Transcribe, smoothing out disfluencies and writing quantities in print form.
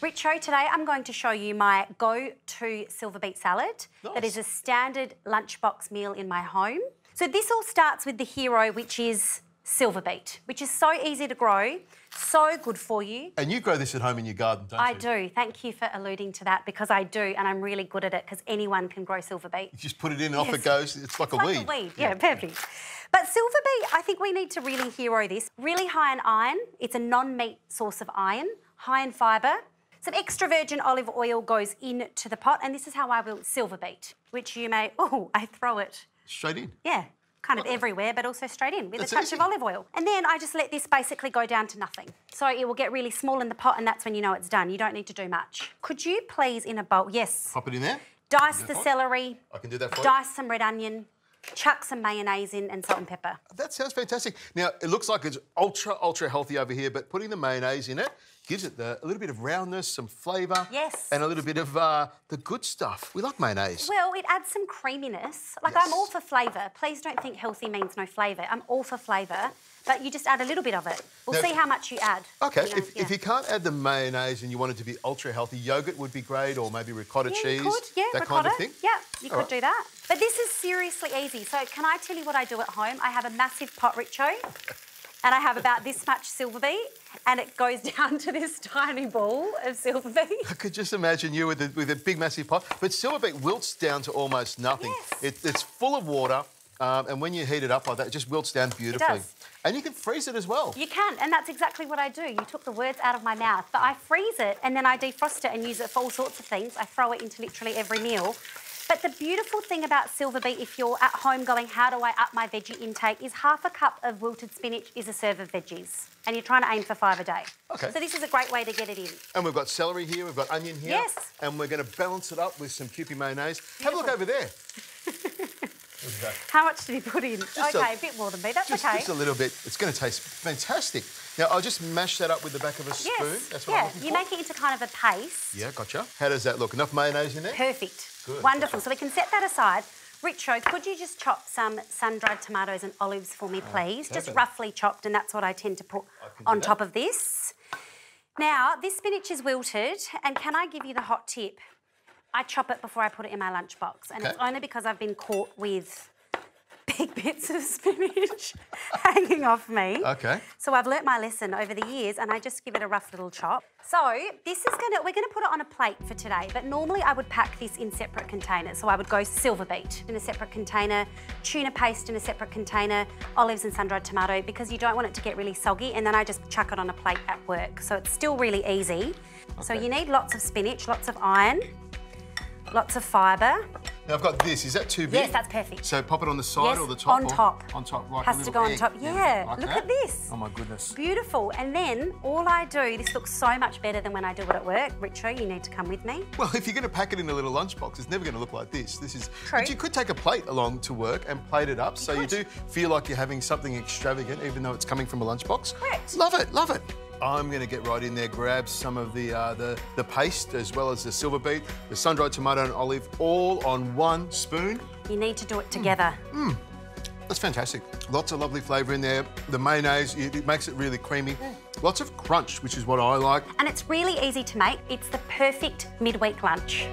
Richo, today I'm going to show you my go-to Silverbeet salad. Nice. That is a standard lunchbox meal in my home. So this all starts with the hero, which is Silverbeet, which is so easy to grow, so good for you. And you grow this at home in your garden, don't you? I do. Thank you for alluding to that, because I do, and I'm really good at it, because anyone can grow Silverbeet. You just put it in and off it goes. It's like a weed. Like a weed, yeah, perfect. But Silverbeet, I think we need to really hero this. Really high in iron. It's a non-meat source of iron, high in fibre. Some extra virgin olive oil goes into the pot, and this is how I will Silverbeet, which you may... Oh, I throw it. Straight in? Yeah, kind of everywhere, but also straight in with That's a touch easy. of olive oil. And then I just let this basically go down to nothing. So it will get really small in the pot, and that's when you know it's done. You don't need to do much. Could you please, in a bowl... Yes. Pop it in there. Dice the celery. I can do that for you. Dice some red onion. Chuck some mayonnaise in and salt and pepper. That sounds fantastic. Now, it looks like it's ultra healthy over here, but putting the mayonnaise in it gives it a little bit of roundness, some flavour. Yes. And a little bit of the good stuff. We like mayonnaise. Well, it adds some creaminess. Like, Yes. I'm all for flavour. Please don't think healthy means no flavour. I'm all for flavour, but you just add a little bit of it. We'll see how much you add. OK, you know, if you can't add the mayonnaise and you want it to be ultra healthy, yoghurt would be great, or maybe ricotta cheese, you could, that ricotta. kind of thing. Yeah, you All could do that. But this is seriously easy. So can I tell you what I do at home? I have a massive pot, Richo, and I have about this much Silverbeet, and it goes down to this tiny ball of Silverbeet. I could just imagine you with a big, massive pot. But Silverbeet wilts down to almost nothing. Yes. It's full of water, and when you heat it up like that, it just wilts down beautifully. It does. And you can freeze it as well. You can, and that's exactly what I do. You took the words out of my mouth. But I freeze it, and then I defrost it and use it for all sorts of things. I throw it into literally every meal. But the beautiful thing about Silverbeet, if you're at home going, how do I up my veggie intake, is half a cup of wilted spinach is a serve of veggies. And you're trying to aim for 5 a day. OK. So this is a great way to get it in. And we've got celery here, we've got onion here. Yes. And we're going to balance it up with some Kewpie mayonnaise. Have a look over there. How much did you put in? OK, a bit more than me. That's OK. Just a little bit. It's going to taste fantastic. Now, I'll just mash that up with the back of a spoon. Yes. That's what I'm looking you for. make it into kind of a paste. Yeah, gotcha. How does that look? Enough mayonnaise in there? Perfect. Good. Wonderful. So we can set that aside. Richo, could you just chop some sun-dried tomatoes and olives for me, please? Just roughly chopped, and that's what I tend to put on top of this. Now, this spinach is wilted, and can I give you the hot tip? I chop it before I put it in my lunchbox, and it's only because I've been caught with big bits of spinach hanging off me. OK. So I've learnt my lesson over the years, and I just give it a rough little chop. So this is we're gonna put it on a plate for today, but normally I would pack this in separate containers. So I would go Silverbeet in a separate container, tuna paste in a separate container, olives and sun-dried tomato, because you don't want it to get really soggy, and then I just chuck it on a plate at work. So it's still really easy. Okay. So you need lots of spinach, lots of iron, lots of fibre. Now, I've got this. Is that too big? Yes, that's perfect. So pop it on the side or the top? On top. On top, right. Has to go on top. Yeah, like look that? at this. Oh, my goodness. Beautiful. And then all I do, this looks so much better than when I do it at work. Richo, you need to come with me. Well, if you're going to pack it in a little lunchbox, it's never going to look like this. This is... True. But you could take a plate along to work and plate it up, so you do feel like you're having something extravagant, even though it's coming from a lunchbox. Correct. Love it, love it. I'm going to get right in there, grab some of the paste, as well as the Silverbeet, the sun-dried tomato and olive, all on one spoon. You need to do it together. That's fantastic. Lots of lovely flavour in there. The mayonnaise, it makes it really creamy. Lots of crunch, which is what I like. And it's really easy to make. It's the perfect midweek lunch.